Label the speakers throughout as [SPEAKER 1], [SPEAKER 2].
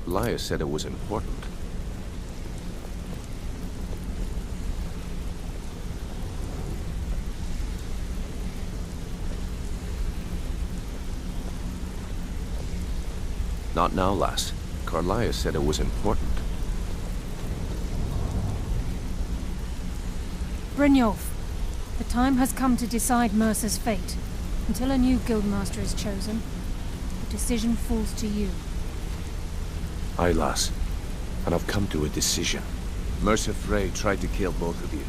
[SPEAKER 1] Laya said it was important. Not now, lass. Carlia said it was important.
[SPEAKER 2] Brynjolf, the time has come to decide Mercer's fate. Until a new guildmaster is chosen, the decision falls to you.
[SPEAKER 1] Aye, lass. And I've come to a decision. Mercer Frey tried to kill both of you.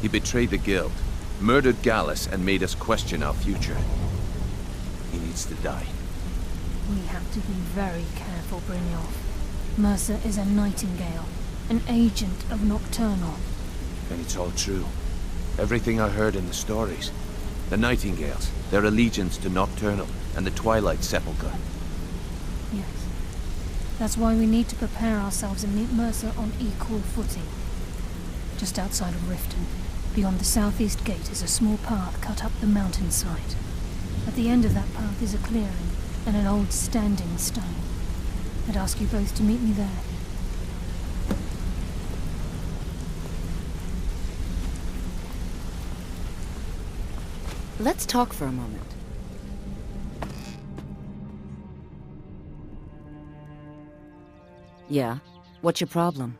[SPEAKER 1] He betrayed the guild, murdered Gallus, and made us question our future. He needs to die.
[SPEAKER 2] We have to be very careful, Brynjolf. Mercer is a Nightingale, an agent of Nocturnal.
[SPEAKER 1] And it's all true. Everything I heard in the stories. The Nightingales, their allegiance to Nocturnal, and the Twilight Sepulchre.
[SPEAKER 2] Yes. That's why we need to prepare ourselves and meet Mercer on equal footing. Just outside of Riften, beyond the southeast gate, is a small path cut up the mountainside. At the end of that path is a clearing, and an old standing stone. I'd ask you both to meet me there.
[SPEAKER 3] Let's talk for a moment. Yeah? What's your problem?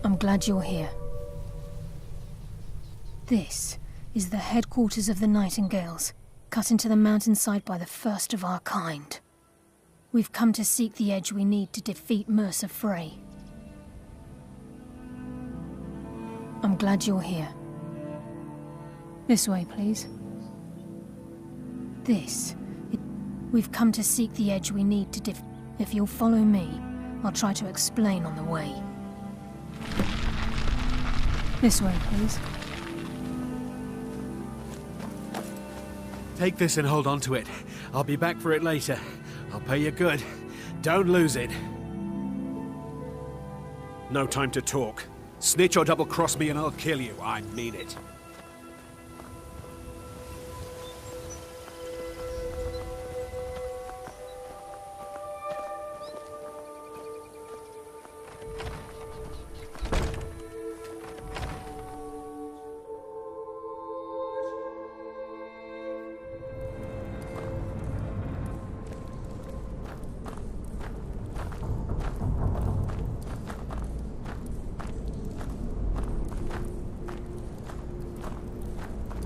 [SPEAKER 2] I'm glad you're here. This is the headquarters of the Nightingales, cut into the mountainside by the first of our kind. We've come to seek the edge we need to defeat Mercer Frey. I'm glad you're here. This way, please. We've come to seek the edge we need to If you'll follow me, I'll try to explain on the way. This way, please.
[SPEAKER 4] Take this and hold on to it. I'll be back for it later. I'll pay you good. Don't lose it. No time to talk. Snitch or double-cross me and I'll kill you. I mean it.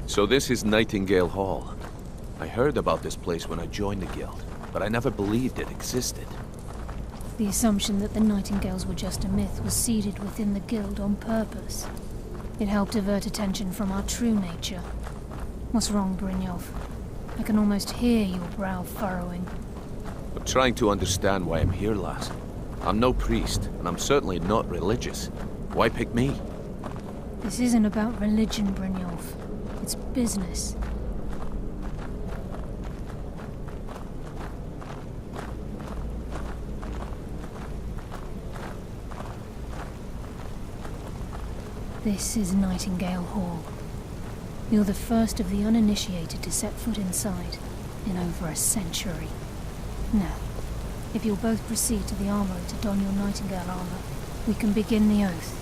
[SPEAKER 1] So this is Nightingale Hall. I heard about this place when I joined the guild, but I never believed it existed.
[SPEAKER 2] The assumption that the Nightingales were just a myth was seeded within the guild on purpose. It helped divert attention from our true nature. What's wrong, Brynjolf? I can almost hear your brow furrowing.
[SPEAKER 1] I'm trying to understand why I'm here, lass. I'm no priest, and I'm certainly not religious. Why pick me?
[SPEAKER 2] This isn't about religion, Brynjolf. It's business. This is Nightingale Hall. You're the first of the uninitiated to set foot inside in over a century. Now, if you'll both proceed to the armory to don your Nightingale armor, we can begin the oath.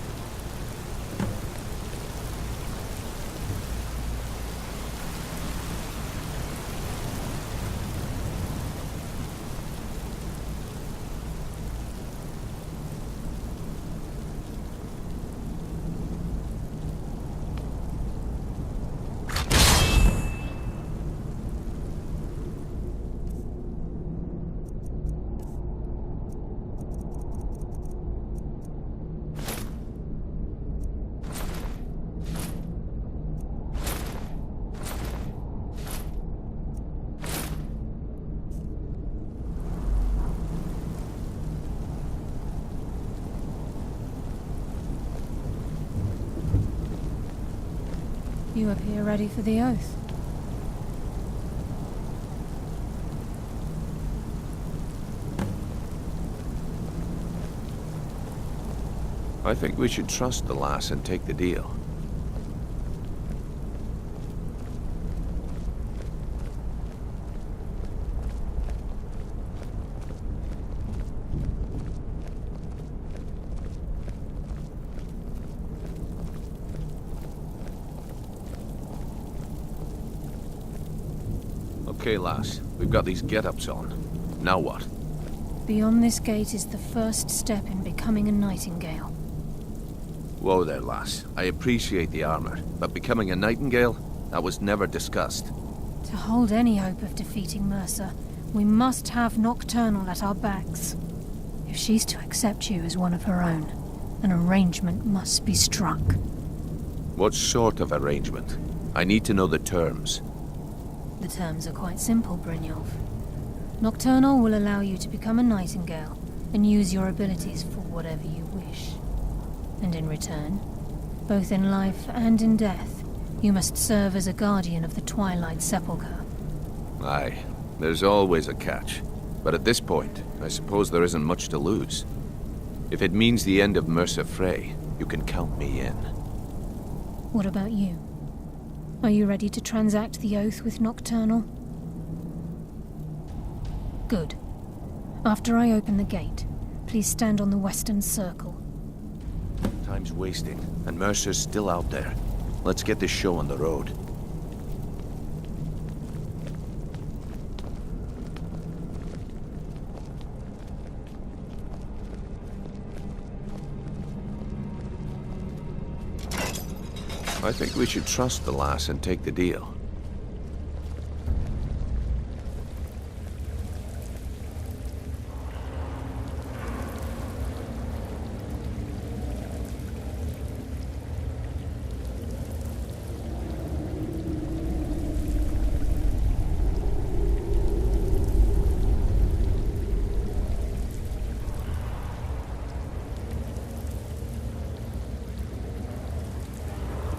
[SPEAKER 2] You appear ready for the oath.
[SPEAKER 1] I think we should trust the lass and take the deal. Okay, lass. We've got these get-ups on. Now what?
[SPEAKER 2] Beyond this gate is the first step in becoming a Nightingale.
[SPEAKER 1] Whoa there, lass. I appreciate the armor, but becoming a Nightingale? That was never discussed.
[SPEAKER 2] To hold any hope of defeating Mercer, we must have Nocturnal at our backs. If she's to accept you as one of her own, an arrangement must be struck.
[SPEAKER 1] What sort of arrangement? I need to know the terms.
[SPEAKER 2] The terms are quite simple, Brynjolf. Nocturnal will allow you to become a Nightingale and use your abilities for whatever you wish. And in return, both in life and in death, you must serve as a guardian of the Twilight Sepulchre.
[SPEAKER 1] Aye, there's always a catch. But at this point, I suppose there isn't much to lose. If it means the end of Mercer Frey, you can count me in.
[SPEAKER 2] What about you? Are you ready to transact the oath with Nocturnal? Good. After I open the gate, please stand on the western circle.
[SPEAKER 1] Time's wasting, and Mercer's still out there. Let's get this show on the road. I think we should trust the lass and take the deal.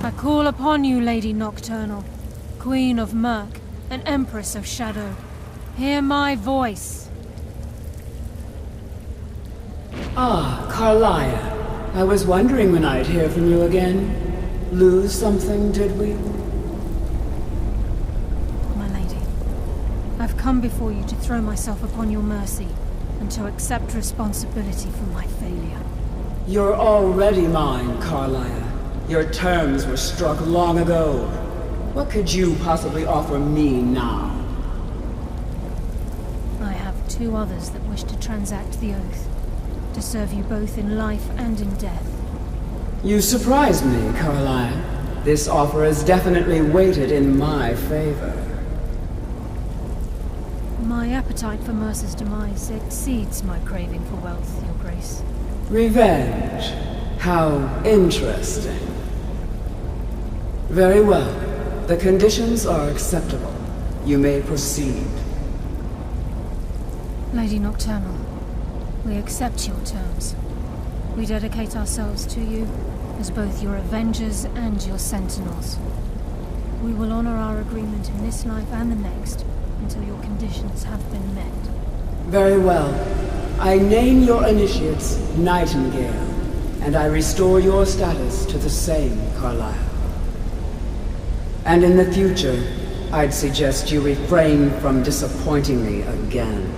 [SPEAKER 2] I call upon you, Lady Nocturnal, Queen of Murk and Empress of Shadow. Hear my voice.
[SPEAKER 5] Ah, Carlia. I was wondering when I'd hear from you again. Lose something, did we?
[SPEAKER 2] My lady, I've come before you to throw myself upon your mercy and to accept responsibility for my failure.
[SPEAKER 5] You're already mine, Carlia. Your terms were struck long ago. What could you possibly offer me now?
[SPEAKER 2] I have two others that wish to transact the oath, to serve you both in life and in death.
[SPEAKER 5] You surprise me, Carlia. This offer is definitely weighted in my favor.
[SPEAKER 2] My appetite for Mercer's demise exceeds my craving for wealth, Your Grace.
[SPEAKER 5] Revenge. How interesting. Very well. The conditions are acceptable. You may proceed.
[SPEAKER 2] Lady Nocturnal, we accept your terms. We dedicate ourselves to you as both your avengers and your sentinels. We will honor our agreement in this life and the next until your conditions have been met.
[SPEAKER 5] Very well. I name your initiates Nightingale, and I restore your status to the same, Carlisle. And in the future, I'd suggest you refrain from disappointing me again.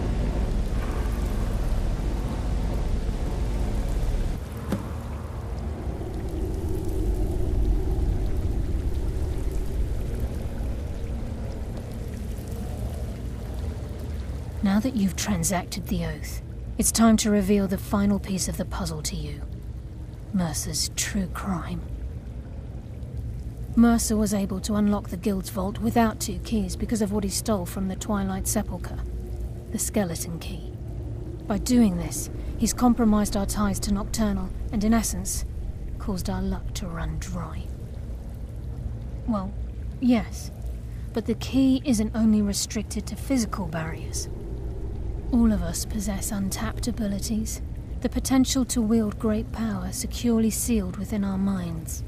[SPEAKER 2] Now that you've transacted the oath, it's time to reveal the final piece of the puzzle to you. Mercer's true crime. Mercer was able to unlock the Guild's vault without 2 keys because of what he stole from the Twilight Sepulchre, the skeleton key. By doing this, he's compromised our ties to Nocturnal and, in essence, caused our luck to run dry. Well, yes, but the key isn't only restricted to physical barriers. All of us possess untapped abilities, the potential to wield great power securely sealed within our minds.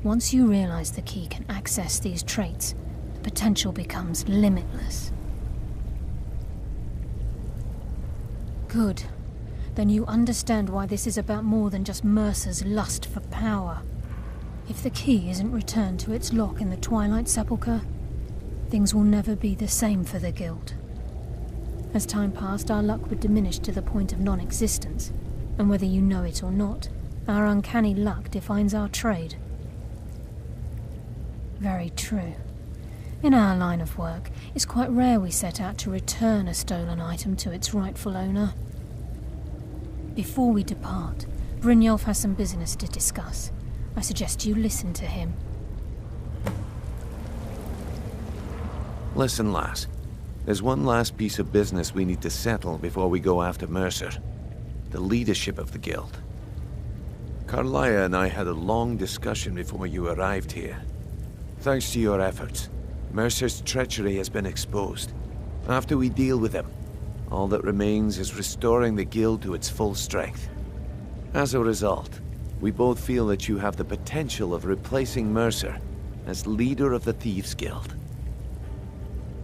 [SPEAKER 2] Once you realize the key can access these traits, the potential becomes limitless. Good. Then you understand why this is about more than just Mercer's lust for power. If the key isn't returned to its lock in the Twilight Sepulchre, things will never be the same for the Guild. As time passed, our luck would diminish to the point of non-existence, and whether you know it or not, our uncanny luck defines our trade. Very true. In our line of work, it's quite rare we set out to return a stolen item to its rightful owner. Before we depart, Brynjolf has some business to discuss. I suggest you listen to him.
[SPEAKER 1] Listen, lass. There's one last piece of business we need to settle before we go after Mercer. The leadership of the Guild. Carlia and I had a long discussion before you arrived here. Thanks to your efforts, Mercer's treachery has been exposed. After we deal with him, all that remains is restoring the Guild to its full strength. As a result, we both feel that you have the potential of replacing Mercer as leader of the Thieves Guild.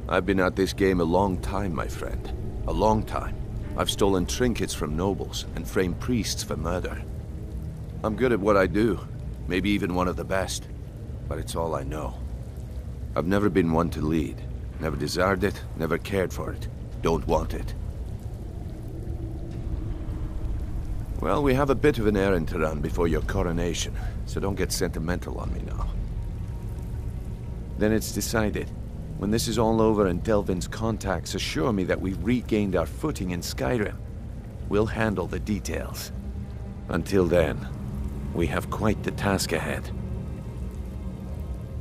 [SPEAKER 1] I've been at this game a long time, my friend. A long time. I've stolen trinkets from nobles and framed priests for murder. I'm good at what I do, maybe even one of the best, but it's all I know. I've never been one to lead. Never desired it, never cared for it. Don't want it. Well, we have a bit of an errand to run before your coronation, so don't get sentimental on me now. Then it's decided. When this is all over and Delvin's contacts assure me that we've regained our footing in Skyrim, we'll handle the details. Until then, we have quite the task ahead.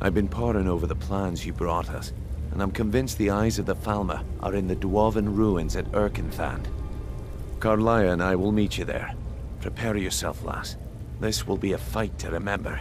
[SPEAKER 1] I've been poring over the plans you brought us, and I'm convinced the eyes of the Falmer are in the Dwarven ruins at Erkenthand. Carlia and I will meet you there. Prepare yourself, lass. This will be a fight to remember.